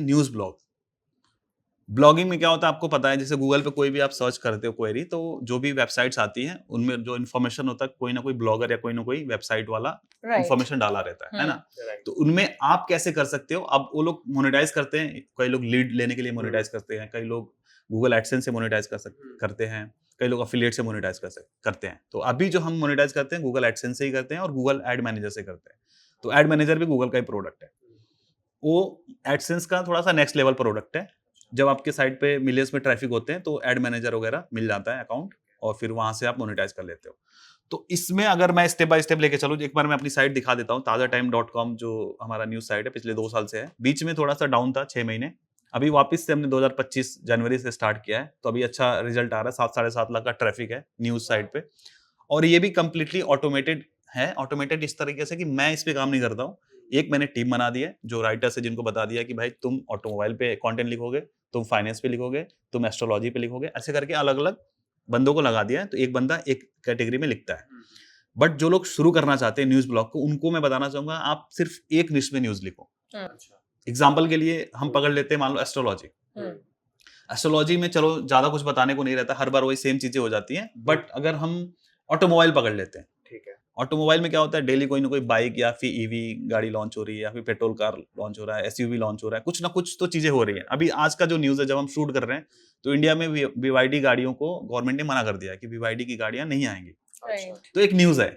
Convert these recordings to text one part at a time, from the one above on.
News blog. Blogging में क्या होता है आपको पता है, जैसे गूगल पे कोई भी आप सर्च करते हो क्वेरी, तो जो भी वेबसाइट्स आती हैं उनमें जो इन्फॉर्मेशन होता है, कोई ना कोई ब्लॉगर या कोई ना कोई वेबसाइट वाला इन्फॉर्मेशन डाला रहता है ना। तो उनमें आप कैसे कर सकते हो, अब वो लोग मोनेटाइज करते हैं, कई लोग लीड लेने के लिए मोनेटाइज करते हैं, कई लोग गूगल एडसेंस से मोनेटाइज करते हैं, कई लोग अफिलिएट से मोनेटाइज करते हैं। तो अभी जो हम मोनेटाइज करते हैं गूगल एडसेंस से ही करते हैं और गूगल एड मैनेजर से करते हैं। तो एड मैनेजर भी गूगल का ही प्रोडक्ट है। वो एडसेंस का थोड़ा सा नेक्स्ट लेवल प्रोडक्ट है। जब आपके साइट पे मिलियंस में ट्रैफिक होते हैं तो एड मैनेजर वगैरह मिल जाता है अकाउंट, और फिर वहां से आप मोनेटाइज कर लेते हो। तो इसमें अगर मैं स्टेप बाय स्टेप लेके चलूं, एक बार मैं अपनी साइट दिखा देता हूं, tazatime.com जो हमारा न्यूज साइट है, पिछले 2 साल से है। बीच में थोड़ा सा डाउन था 6 महीने, अभी वापस से हमने 2025 जनवरी से स्टार्ट किया है, तो अभी अच्छा रिजल्ट आ रहा है। 7-7.5 लाख का ट्रैफिक है न्यूज साइट पे, और ये भी कंप्लीटली ऑटोमेटेड है। ऑटोमेटेड इस तरीके से कि मैं इस पे काम नहीं करता हूँ, एक मैंने टीम बना दी है जो राइटर्स है, जिनको बता दिया कि भाई तुम ऑटोमोबाइल पे कंटेंट लिखोगे, तुम फाइनेंस पे लिखोगे, तुम एस्ट्रोलॉजी पे लिखोगे, ऐसे करके अलग अलग बंदों को लगा दिया है। तो एक बंदा एक कैटेगरी में लिखता है। बट जो लोग शुरू करना चाहते हैं न्यूज ब्लॉग को, उनको मैं बताना चाहूंगा आप सिर्फ एक निश में न्यूज लिखो। एग्जाम्पल के लिए हम पकड़ लेते हैं, मान लो एस्ट्रोलॉजी। एस्ट्रोलॉजी में चलो ज्यादा कुछ बताने को नहीं रहता, हर बार वही सेम चीजें हो जाती हैं। बट अगर हम ऑटोमोबाइल पकड़ लेते हैं, ठीक है, ऑटोमोबाइल में क्या होता है, डेली कोई ना कोई बाइक या फिर ईवी गाड़ी लॉन्च हो रही है, या फिर पेट्रोल कार लॉन्च हो रहा है, एसयूवी लॉन्च हो रहा है, कुछ ना कुछ तो चीजें हो रही है। अभी आज का जो न्यूज है, जब हम शूट कर रहे हैं, तो इंडिया में BYD गाड़ियों को गवर्नमेंट ने मना कर दिया है कि BYD की गाड़ियां नहीं आएंगी। तो एक न्यूज है।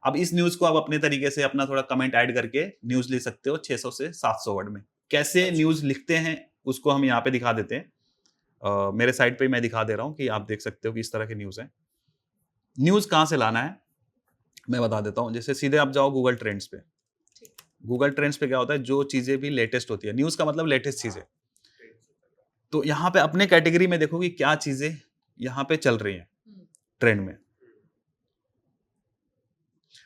अब इस न्यूज को आप अपने तरीके से अपना थोड़ा कमेंट ऐड करके न्यूज लिख सकते हो 600 से 700 वर्ड में। कैसे न्यूज लिखते हैं उसको हम यहाँ पे दिखा देते हैं। मेरे साइट पे मैं दिखा दे रहा हूँ कि आप देख सकते हो कि इस तरह की न्यूज है। न्यूज कहाँ से लाना है मैं बता देता हूँ। जैसे सीधे आप जाओ गूगल ट्रेंड्स पे। गूगल ट्रेंड्स पे क्या होता है, जो चीजें भी लेटेस्ट होती है, न्यूज का मतलब लेटेस्ट चीजें। तो यहाँ पे अपने कैटेगरी में देखो कि क्या चीजें यहाँ पे चल रही हैं ट्रेंड में।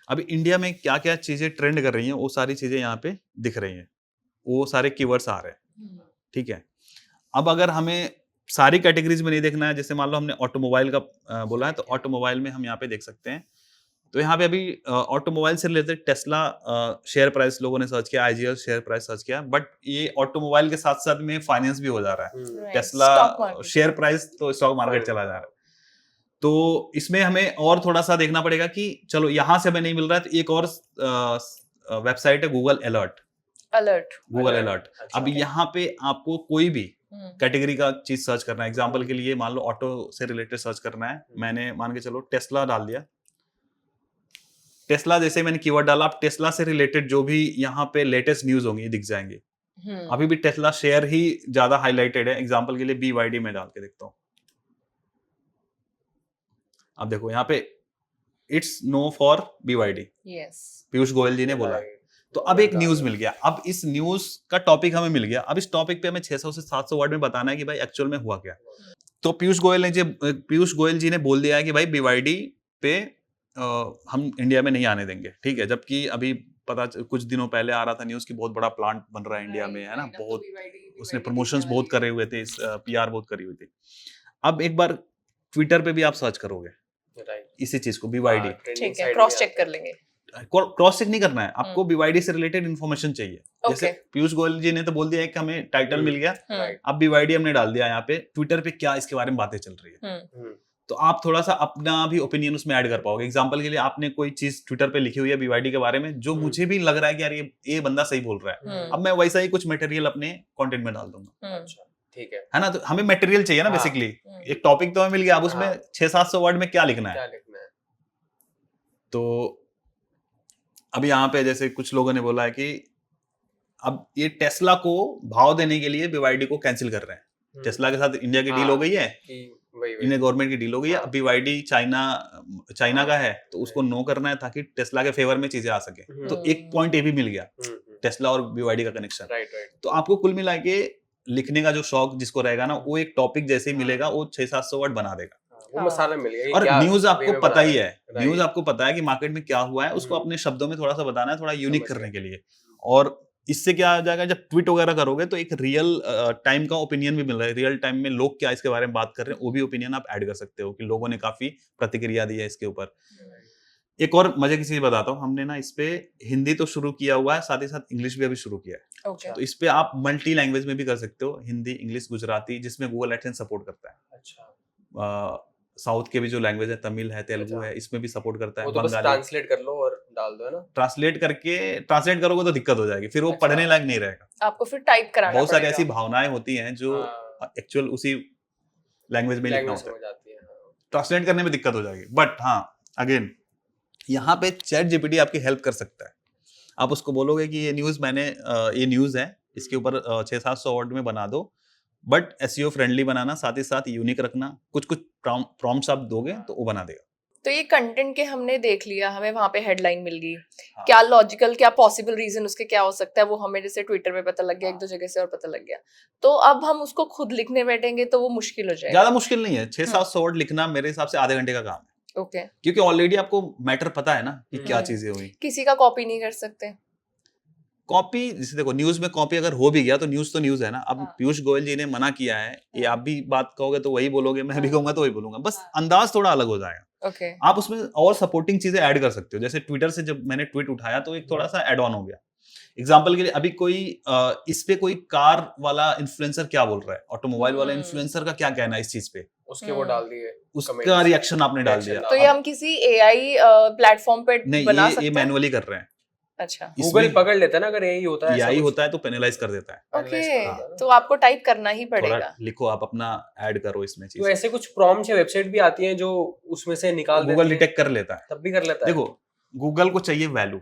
अभी इंडिया में क्या क्या चीजें ट्रेंड कर रही हैं, वो सारी चीजें यहाँ पे दिख रही हैं, वो सारे कीवर्ड्स आ रहे हैं। ठीक है, अब अगर हमें सारी कैटेगरीज में नहीं देखना है, जैसे मान लो हमने ऑटोमोबाइल का बोला है, तो ऑटोमोबाइल में हम यहाँ पे देख सकते हैं। तो यहाँ पे अभी ऑटोमोबाइल से रिलेटेड टेस्ला शेयर प्राइस लोगों ने सर्च किया, IGL शेयर प्राइस सर्च किया, बट ये ऑटोमोबाइल के साथ साथ में फाइनेंस भी हो जा रहा है। टेस्ला शेयर प्राइस तो स्टॉक मार्केट चला जा रहा है। तो इसमें हमें और थोड़ा सा देखना पड़ेगा कि चलो यहाँ से हमें नहीं मिल रहा है, तो एक और वेबसाइट है गूगल अलर्ट। Google alert. अब यहाँ पे आपको कोई भी कैटेगरी का चीज सर्च करना है। एग्जाम्पल के लिए मान लो ऑटो से रिलेटेड सर्च करना है, मैंने मान के चलो टेस्ला डाल दिया। टेस्ला जैसे मैंने कीवर्ड डाला, आप टेस्ला से रिलेटेड जो भी यहाँ पे लेटेस्ट न्यूज होंगी दिख जाएंगे। अभी भी टेस्ला शेयर ही ज्यादा हाईलाइटेड है। एग्जाम्पल के लिए BYD में डाल के देखता हूँ। अब देखो यहाँ पे it's no for BYD, Piyush Goyal ji ने बोला। तो अब एक न्यूज मिल गया। अब इस न्यूज का टॉपिक हमें मिल गया। अब इस टॉपिक पे हमें 600 से 700 वर्ड में बताना है कि भाई एक्चुअल में हुआ क्या। तो पीयूष गोयल जी ने बोल दिया है कि भाई BYD पे हम इंडिया में नहीं आने देंगे। ठीक है, जबकि अभी पता कुछ दिनों पहले आ रहा था न्यूज की बहुत बड़ा प्लांट बन रहा है इंडिया में, है ना। बहुत उसने प्रमोशंस बहुत करे हुए थे, PR बहुत करी हुई थी। अब एक बार ट्विटर पे भी आप सर्च करोगे इसी चीज को BYD, ठीक है, क्रॉस चेक कर लेंगे। क्रॉस चेक नहीं करना है आपको, BYD से रिलेटेड इन्फॉर्मेशन चाहिए। जैसे पीयूष गोयल जी ने तो बोल दिया है कि हमें टाइटल मिल गया, अब BYD हमने डाल दिया यहाँ पे। ट्विटर पे क्या इसके बारे में बातें चल रही है, तो आप थोड़ा सा अपना भी ओपिनियन उसमें ऐड कर पाओगे। एग्जांपल के लिए आपने कोई चीज ट्विटर पे लिखी हुई है BYD के बारे में, जो मुझे भी लग रहा है कि यार ये बंदा सही बोल रहा है, अब मैं वैसा ही कुछ मटेरियल अपने कंटेंट में डाल दूंगा। ठीक है ना। तो हमें मटेरियल चाहिए ना बेसिकली। एक टॉपिक तो हमें मिल गया, अब उसमें 600-700 वर्ड में क्या लिखना है। तो अभी यहाँ पे जैसे कुछ लोगों ने बोला है कि अब ये टेस्ला को भाव देने के लिए BYD को कैंसिल कर रहे हैं। टेस्ला के साथ इंडिया की डील हो गई है, इंडियन गवर्नमेंट की डील हो गई है। अब BYD चाइना का है, तो उसको नो करना है ताकि टेस्ला के फेवर में चीजें आ सके। तो एक पॉइंट ये भी मिल गया, टेस्ला और BYD का कनेक्शन। तो आपको कुल मिला के लिखने का जो शौक जिसको रहेगा ना, वो एक टॉपिक जैसे ही मिलेगा वो 600-700 वर्ड बना देगा। वो मसाला मिल गया। और न्यूज आपको पता ही है, न्यूज आपको पता है कि मार्केट में क्या हुआ है, उसको अपने शब्दों में थोड़ा सा बताना है, थोड़ा यूनिक करने के लिए। और इससे क्या आ जाएगा, जब ट्वीट वगैरह करोगे तो एक रियल टाइम का ओपिनियन भी मिल रहा है। रियल टाइम में लोग क्या इसके बारे में बात कर रहे हैं, वो भी ओपिनियन आप ऐड कर सकते हो कि लोगों ने काफी प्रतिक्रिया दी है इसके ऊपर। एक और मजे की चीज बताता हूँ, हमने ना इस पे हिंदी तो शुरू किया हुआ है, साथ ही साथ इंग्लिश भी अभी शुरू किया है। ओके तो इस पे आप मल्टी लैंग्वेज में भी कर सकते हो, हिंदी, इंग्लिश, गुजराती, जिसमें गूगल एडसेंस सपोर्ट करता है। अच्छा, साउथ के भी जो लैंग्वेज है, तमिल है, तेलुगु अच्छा। है, इसमें भी सपोर्ट करता है। वो तो बस बंगाली ट्रांसलेट कर लो और डाल दो, है ना? ट्रांसलेट करोगे तो दिक्कत हो जाएगी, फिर वो अच्छा। पढ़ने लायक नहीं रहेगा। आपको फिर टाइप कराना बहुत सारी पड़ेगा। ऐसी भावनाएं होती हैं जो हाँ, एक्चुअल उसी लैंग्वेज में लिखना लैंग्वेज होता है, समझ आती है। हाँ। ट्रांसलेट करने में दिक्कत हो जाएगी। बट हाँ, अगेन यहाँ पे चैट जीपीटी आपकी हेल्प कर सकता है। आप उसको बोलोगे कि ये न्यूज़ है, इसके ऊपर 600-700 वर्ड में बना दो, बट एसईओ फ्रेंडली बनाना, साथ ही साथ यूनिक रखना, कुछ प्रॉम्प्ट्स आप दोगे तो वो बना देगा। तो ये कंटेंट के हमने देख लिया, हमें वहां पे हेडलाइन मिल गई, हाँ। क्या लॉजिकल, क्या पॉसिबल रीजन उसके क्या हो सकता है, वो हमें जैसे ट्विटर पे पता लग गया, एक दो जगह से और पता लग गया, तो अब हम उसको खुद लिखने बैठेंगे तो वो मुश्किल हो जाएगा। ज्यादा मुश्किल नहीं है, 600-700 वर्ड लिखना मेरे हिसाब से आधे घंटे का काम है, ओके, क्योंकि ऑलरेडी आपको मैटर पता है ना कि क्या हम्म। चीजें हुई। किसी का कॉपी नहीं कर सकते। कॉपी, जैसे देखो न्यूज में कॉपी अगर हो भी गया तो न्यूज है ना। अब हाँ। पीयूष गोयल जी ने मना किया है, ये आप भी बात कहोगे तो वही बोलोगे, मैं भी हाँ। कहूंगा तो वही बोलूंगा, बस हाँ। अंदाज थोड़ा अलग हो जाएगा। ओके, आप उसमें और सपोर्टिंग चीजें ऐड कर सकते हो। जैसे ट्विटर से जब मैंने ट्वीट उठाया तो एक थोड़ा सा एड ऑन हो गया। एग्जाम्पल के लिए अभी कोई इस पे कोई कार वाला इन्फ्लुएंसर क्या बोल रहा है, ऑटोमोबाइल वाला इन्फ्लुएंसर का क्या कहना है इस चीज पे, उसके वो डाल दिए, उसका comments। रिएक्शन आपने डाल दिया। तो ये हम किसी एआई प्लेटफॉर्म पे नहीं, बना सकते ये हैं? मैनुअली कर रहे हैं। अच्छा, गूगल पकड़ लेता है ना अगर यही होता है, ऐसा यही कुछ। होता है तो पेनलाइज कर देता है। Analyze कर ओके, देता है ना। तो आपको टाइप करना ही थोड़ा पड़ेगा। लिखो, आप अपना ऐड करो इसमें तो चीज, ऐसे कुछ प्रॉम्प्ट्स या वेबसाइट भी आती हैं जो उसमें से निकाल गूगल देती हैं, डिटेक्ट कर लेता है। तब भी कर लेता है। देखो, गूगल को चाहिए वैल्यू।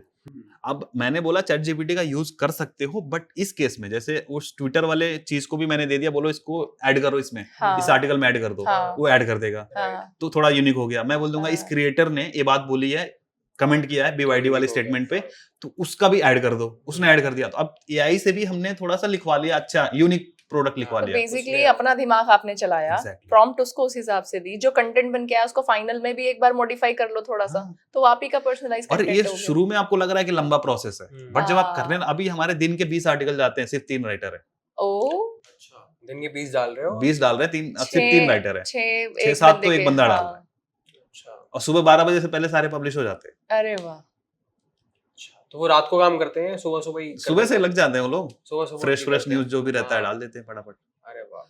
अब मैंने बोला चैट जीपीटी का यूज कर सकते हो, बट इस केस में जैसे उस ट्विटर वाले चीज को भी मैंने दे दिया, बोलो इसको ऐड करो इसमें, हाँ। इस आर्टिकल में ऐड कर दो, हाँ। वो ऐड कर देगा, हाँ, तो थोड़ा यूनिक हो गया। मैं बोल दूंगा हाँ। इस क्रिएटर ने ये बात बोली है, कमेंट किया है बीवाईडी वाले स्टेटमेंट पे, तो उसका भी ऐड कर दो, उसने ऐड कर दिया। तो अब एआई से भी हमने थोड़ा सा लिखवा लिया, अच्छा यूनिक प्रोडक्ट लिखवा तो लिया। बेसिकली उसने- अपना दिमाग आपने चलाया, Exactly. प्रॉम्प्ट उसको उस हिसाब से दी, जो कंटेंट बन के आया उसको फाइनल में भी एक बार मॉडिफाई कर लो थोड़ा सा, हाँ। तो आप ही का पर्सनलाइज और कंटेंट ये हो गया। शुरू में आपको लग रहा है कि लंबा प्रोसेस है, बट जब आप हाँ। करने, अभी हमारे दिन के 20 आर्टिकल जाते हैं, सिर्फ 3 राइटर है। ओ, अच्छा, दिन के 20 डाल रहे हो? 20 डाल रहे हैं, सिर्फ 3 राइटर है, 6-7 तो एक बंदा डाल रहा है, अच्छा, और सुबह 12 बजे से पहले सारे पब्लिश हो जाते हैं। अरे वाह, अच्छा। तो वो रात को काम करते हैं, सुबह सुबह ही कर सुबह से देते हैं? लग जाते हैं वो लोग, सुबह सुबह फ्रेश ही फ्रेश करते हैं। न्यूज जो भी रहता है हाँ। डाल देते हैं फटाफट। अरे वाह।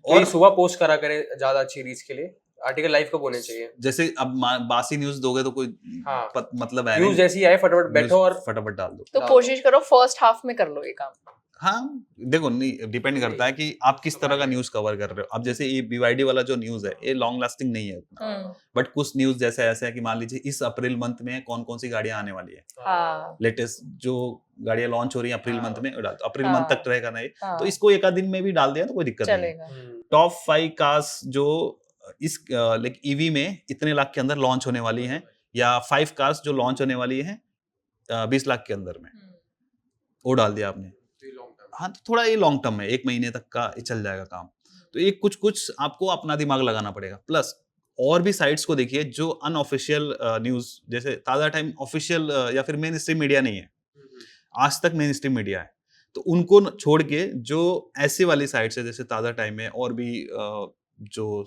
और और सुबह पोस्ट करा करे ज्यादा अच्छी रीच के लिए, आर्टिकल लाइव कब होने चाहिए? जैसे अब बासी न्यूज दोगे तो कोई हाँ। मतलब है न्यूज नहीं, जैसी आए फटाफट बैठो न्यूज़ और फटाफट डाल दो। तो डाल कोशिश करो फर्स्ट हाफ में कर लो ये काम। हाँ, देखो नहीं, डिपेंड करता है कि आप किस तरह का न्यूज कवर कर रहे हो। अब जैसे ये बीवाईडी वाला जो न्यूज है, ये लॉन्ग लास्टिंग नहीं है उतना, बट कुछ न्यूज जैसे ऐसे है कि मान लीजिए इस अप्रैल मंथ में कौन कौन सी गाड़ियां आने वाली है, हाँ, लेटेस्ट जो गाड़ियां लॉन्च हो रही है अप्रैल हाँ। मंथ में, वो डाल दो। अप्रैल हाँ। मंथ तक रहेगा ना ये, हाँ, तो इसको एक आध दिन में भी डाल दिया तो कोई दिक्कत नहीं है। चलेगा। टॉप 5 कार्स जो इस लाइक ईवी में इतने लाख के अंदर लॉन्च होने वाली हैं, या 5 कार्स जो लॉन्च होने वाली हैं 20 लाख के अंदर में, वो डाल दिया आपने। हाँ, तो थोड़ा ये लॉन्ग टर्म है, 1 महीने तक का ये चल जाएगा काम। तो ये कुछ कुछ आपको अपना दिमाग लगाना पड़ेगा। प्लस और भी साइट्स को देखिए जो अनऑफिशियल न्यूज, जैसे ताज़ा टाइम ऑफिशियल या फिर मेन स्ट्रीम मीडिया नहीं है, आज तक मेन स्ट्रीम मीडिया है, तो उनको छोड़ के जो ऐसी वाली साइट्स है जैसे ताज़ा टाइम है और भी जो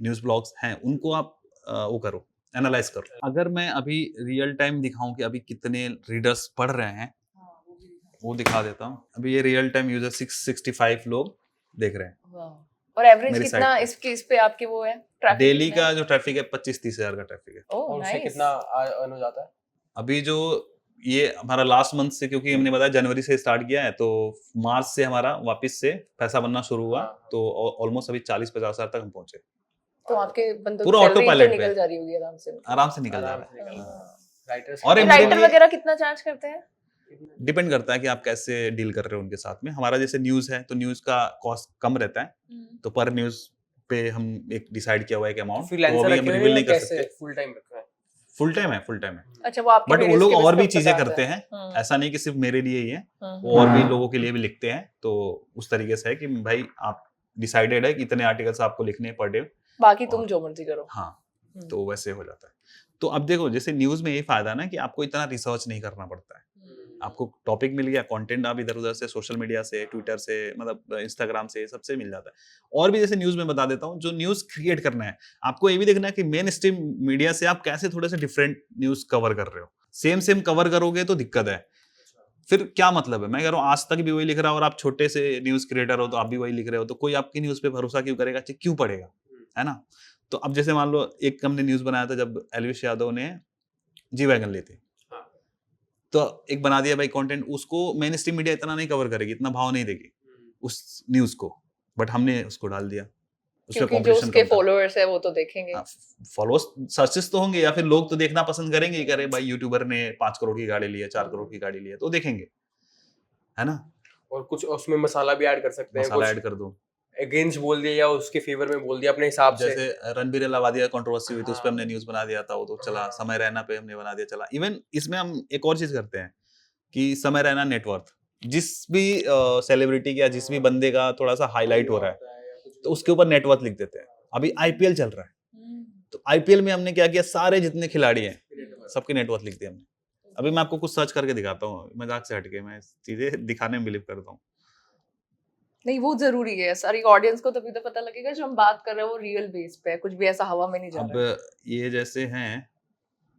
न्यूज़ ब्लॉग्स हैं, उनको आप वो करो, एनालाइज करो। अगर मैं अभी रियल टाइम दिखाऊं कि अभी कितने रीडर्स पढ़ रहे हैं, वो दिखा देता हूँ। अभी ये रियल टाइम यूजर 665 लोग देख रहे हैं। वाह। और एवरेज मेरी कितना site पे। इस पे आपके वो है ट्रैफिक? डेली का जो ट्रैफिक है 25-30 हजार का ट्रैफिक है। ओह और उससे नाइस। कितना अर्न हो जाता है? अभी जो ये हमारा लास्ट मंथ से, क्योंकि हमने बताया जनवरी से स्टार्ट किया है, तो मार्च से हमारा वापस से पैसा बनना शुरू हुआ, हाँ। तो ऑलमोस्ट अभी 40-50 हजार तक हम पहुंचे, तो आपके बंदों पूरा की सैलरी autopilot तो पे। निकल जा रही होगी आराम से। आराम से निकल जा आराम रहा से है। निकल हाँ। राइटर्स और तो ये मेरे राइटर लिए- वगैरह कितना चार्ज करते हैं? डिपेंड करता है कि आप कैसे डील कर रहे हो उनके साथ में। हमारा जैसे न्यूज है तो न्यूज का कॉस्ट कम रहता है, तो पर न्यूज पे हम एक डिसाइड किया हुआ है कि अमाउंट, तो फ्रीलांसर अभी हम रखे हुए रिवील हैं नहीं कर कैसे सकते। फुल टाइम रखा है? फुल टाइम है, फुल टाइम है, अच्छा, वो आपके बट वो videos लोग के और base भी पे चीजें बताता करते है। हैं, ऐसा नहीं कि सिर्फ मेरे लिए ही है, हम्म। वो और भी लोगों के लिए भी लिखते हैं। तो उस तरीके से है कि भाई आप डिसाइडेड है कि इतने आर्टिकल्स आपको लिखने हैं पर डे, बाकी तुम और- जो मर्जी करो। हाँ, तो वैसे हो जाता है। तो अब देखो, जैसे न्यूज में यही फायदा है ना कि आपको इतना रिसर्च नहीं करना पड़ता है। आपको टॉपिक मिल गया, कंटेंट आप इधर उधर से, सोशल मीडिया से, ट्विटर से, मतलब इंस्टाग्राम से, सबसे मिल जाता है। और भी जैसे न्यूज में बता देता हूँ, जो न्यूज क्रिएट करना है, आपको ये भी देखना है कि मेन स्ट्रीम मीडिया से आप कैसे थोड़े से डिफरेंट न्यूज कवर कर रहे हो। सेम कवर करोगे तो दिक्कत है, फिर क्या मतलब है? मैं कह रहा हूँ आज तक भी वही लिख रहा है और आप छोटे से न्यूज क्रिएटर हो तो आप भी वही लिख रहे हो, तो कोई आपकी न्यूज पे भरोसा क्यों करेगा, क्यों पढ़ेगा, है ना? तो अब जैसे मान लो एक हमने न्यूज बनाया था जब एलविश यादव ने जी वैगन ली थी, तो एक बना दिया भाई कंटेंट, उसको मेन स्ट्रीम मीडिया इतना नहीं कवर करेगी, इतना भाव नहीं देगी उस न्यूज को, बट हमने उसको डाल दिया, उसमें क्योंकि जो कंपटीशन उसके कम था। फॉलोअर्स है वो तो देखेंगे। फॉलोअर्स सर्चेस तो होंगे, या फिर लोग तो देखना पसंद करेंगे ही, करे भाई यूट्यूबर ने 5 करोड़ की गाड़ी ली है, 4 करोड़ की गाड़ी ली है, तो देखेंगे, है ना? और कुछ उसमें मसाला भी ऐड कर सकते हैं, मसाला कुछ ऐड कर दो, अगेंस्ट बोल दिया या उसके फेवर में बोल दिया अपने हिसाब से। जैसे रणबीर इलाहाबादी का कंट्रोवर्सी हुई थी, उस पे हाँ। हमने न्यूज बना दिया था, वो तो चला। हाँ। समय रैना पे हमने बना दिया, चला। इवन इसमें हम एक और चीज करते हैं कि समय रैना नेटवर्थ, जिस भी सेलिब्रिटी का, जिस भी बंदे का थोड़ा सा हाईलाइट हो रहा है तो उसके ऊपर नेटवर्थ लिख देते हैं। अभी आईपीएल चल रहा है, तो आईपीएल में हमने क्या किया, सारे जितने खिलाड़ी हैं सबके नेटवर्थ लिख दिए हमने। अभी मैं आपको कुछ सर्च करके दिखाता हूँ, मजाक से हटके, मैं चीजें दिखाने में बिलीव करता हूँ। नहीं, वो जरूरी है, सारी ऑडियंस को तभी तो पता लगेगा जो हम बात कर रहे हैं वो रियल बेस पे है, कुछ भी ऐसा हवा में नहीं जा रहा है। अब ये जैसे हैं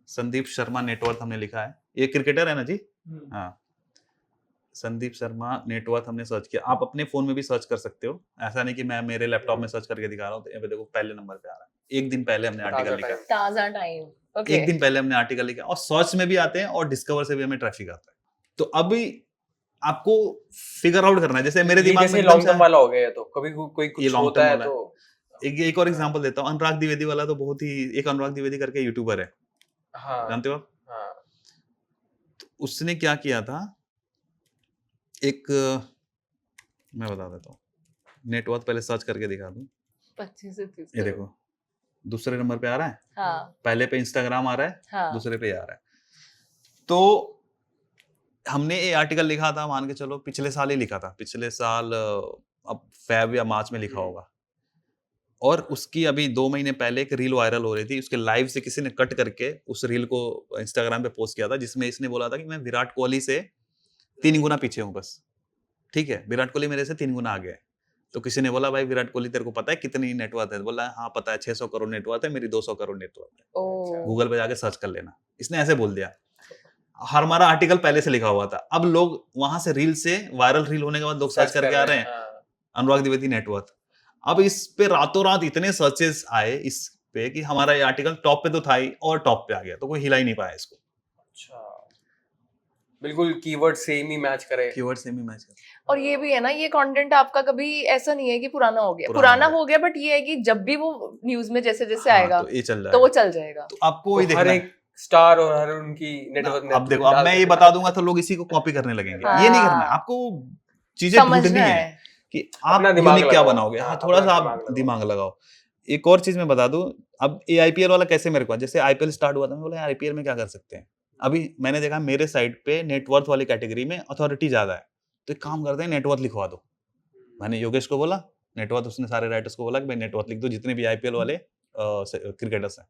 संदीप शर्मा नेटवर्थ हमने लिखा है, ये क्रिकेटर है ना जी, हाँ, संदीप शर्मा नेटवर्थ हमने सर्च किया। आप अपने फोन में भी सर्च कर सकते हो, ऐसा नहीं कि मैं मेरे लैपटॉप में सर्च करके दिखा रहा हूँ। तो यहाँ पे देखो पहले नंबर पे आ रहा है, एक दिन पहले हमने आर्टिकल लिखा, ताजा टाइम, ओके, एक दिन पहले हमने आर्टिकल लिखा, और सर्च में भी आते हैं और डिस्कवर से भी हमें ट्रैफिक आता है। तो अभी आपको फिगर आउट करना है, जैसे मेरे दिमाग में लॉन्ग टर्म वाला हो गया, तो कभी कोई ये कुछ long होता term है वाला तो एक और एग्जांपल देता हूँ। अनुराग द्विवेदी वाला तो बहुत ही, एक अनुराग द्विवेदी करके यूट्यूबर है, हाँ, जानते हो आप? हाँ, तो उसने क्या किया था, एक मैं बता देता हूँ, नेटवर्थ पहले सर्च करके दिखा दूं। 25 से 30, ये देखो दूसरे नंबर पे आ रहा है, हाँ, पहले पे इंस्टाग्राम आ रहा है, हाँ, दूसरे पे आ रहा है। तो हमने ये आर्टिकल लिखा था, मान के चलो पिछले साल ही लिखा था, पिछले साल अब फेब या मार्च में लिखा होगा, और उसकी अभी 2 महीने पहले एक रील वायरल हो रही थी, उसके लाइव से किसी ने कट करके उस रील को इंस्टाग्राम पे पोस्ट किया था, जिसमें इसने बोला था कि मैं विराट कोहली से 3 गुना पीछे हूँ बस, ठीक है, विराट कोहली मेरे से 3 गुना आगे है। तो किसी ने बोला भाई विराट कोहली तेरे को पता है कितनी नेटवर्थ है? बोला हाँ पता है, 600 करोड़ नेटवर्थ है, मेरी 200 करोड़ नेटवर्थ है, ओ, गूगल पे जाके सर्च कर लेना। इसने ऐसे बोल दिया, हमारा आर्टिकल पहले से लिखा हुआ था। अब लोग वहां से रील से, वायरल रील होने के बाद लोग सर्च करके आ रहे हैं अनुराग द्विवेदी नेटवर्थ। अब इस पे रातों रात इतने सर्चेस आए इस पे कि हमारा ये आर्टिकल टॉप पे तो था ही, और टॉप पे आ गया, तो कोई हिला ही नहीं पाया इसको। अच्छा, बिल्कुल कीवर्ड सेम ही मैच करे, कीवर्ड सेम ही मैच करे। और ये भी है ना, ये कंटेंट आपका कभी ऐसा नहीं है कि पुराना हो गया, पुराना पुराना हो गया, बट ये है कि जब भी वो न्यूज में जैसे जैसे हाँ, आएगा तो ये चल तो वो जाएगा, चल जाएगा। तो आपको वही तो हर देखना है। एक स्टार और हर उनकी नेटवर्क। अब देखो, अब मैं ये बता दूंगा तो लोग इसी को कॉपी करने लगेंगे। हाँ। ये नहीं करना है आपको, चीजें ढूंढनी समझना है है कि आप अपना दिमाग यूनिक क्या लगाओ। बनाओगे। हाँ, हाँ, थोड़ा अपना सा दिमाग आप लगाओ। दिमाग लगाओ। एक और चीज मैं बता दूं, अब ये आईपीएल वाला कैसे मेरे को, जैसे आईपीएल स्टार्ट हुआ था, मैं बोला आईपीएल में क्या कर सकते हैं। अभी मैंने देखा मेरे साइड पे नेटवर्थ वाली कैटेगरी में अथॉरिटी ज्यादा है, तो एक काम करते हैं नेटवर्थ लिखवा दो। मैंने योगेश को बोला नेटवर्थ, उसने सारे राइटर्स को बोला कि भाई नेटवर्थ लिख दो, जितने भी आईपीएल वाले क्रिकेटर्स हैं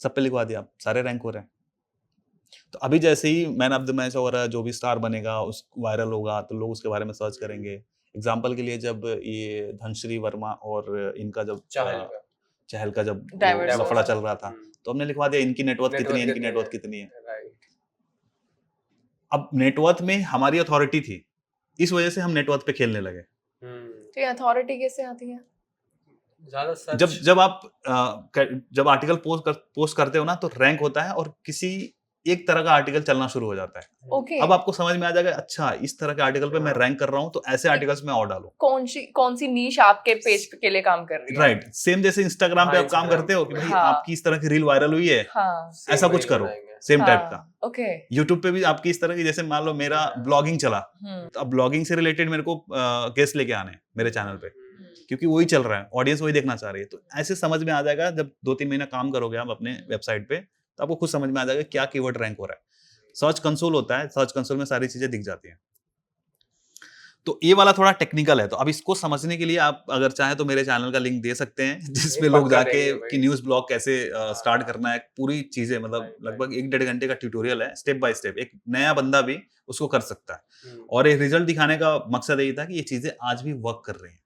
सब पे लिखवा दिया, सारे रैंक हो रहे हैं। तो अभी जैसे ही मैन ऑफ द मैच वगैरह जो भी स्टार बनेगा उस वायरल होगा तो लोग उसके बारे में सर्च करेंगे। एग्जाम्पल के लिए जब ये धनश्री वर्मा और इनका जब चहल का जब Divorce लफड़ा हुआ। चल रहा था, तो हमने लिखवा दिया इनकी नेटवर्थ कितनी है, इनकी नेटवर्थ कितनी है। अब नेटवर्थ में हमारी अथॉरिटी थी, इस वजह से हम नेटवर्थ पे खेलने लगे। तो ये अथॉरिटी कैसे आती है? जब आर्टिकल पोस्ट करते हो ना तो रैंक होता है और किसी एक तरह का आर्टिकल चलना शुरू हो जाता है। ओके, अब आपको समझ में आ जाएगा, अच्छा इस तरह के आर्टिकल पे मैं रैंक कर रहा हूँ, तो ऐसे आर्टिकल्स में और डालूं। कौन सी नीश आपके पेज के लिए काम कर रही है? राइट, सेम जैसे इंस्टाग्राम पे हाँ, आप काम Instagram करते हो कि भाई हाँ। आपकी इस तरह की रील वायरल हुई है, हाँ, ऐसा कुछ करो, सेम टाइप का। ओके, यूट्यूब पे भी आपकी इस तरह की, जैसे मान लो मेरा ब्लॉगिंग चला, तो अब ब्लॉगिंग से रिलेटेड मेरे को गेस्ट लेके आने हैं मेरे चैनल पे, क्योंकि वही चल रहा है, ऑडियंस वही देखना चाह रही है। तो ऐसे समझ में आ जाएगा, जब 2-3 महीना काम करोगे आप अपने वेबसाइट पे, तो आपको खुद समझ में आ जाएगा क्या कीवर्ड रैंक हो रहा है। सर्च कंसोल होता है, सर्च कंसोल में सारी चीजें दिख जाती हैं। तो ये वाला थोड़ा टेक्निकल है, तो अब इसको समझने के लिए आप अगर चाहें तो मेरे चैनल का लिंक दे सकते हैं, जिसपे लोग जाके कि न्यूज ब्लॉग कैसे स्टार्ट करना है, पूरी चीजें, मतलब लगभग 1-1.5 घंटे का ट्यूटोरियल है, स्टेप बाय स्टेप, एक नया बंदा भी उसको कर सकता है। और एक रिजल्ट दिखाने का मकसद यही था कि ये चीजें आज भी वर्क कर रही हैं।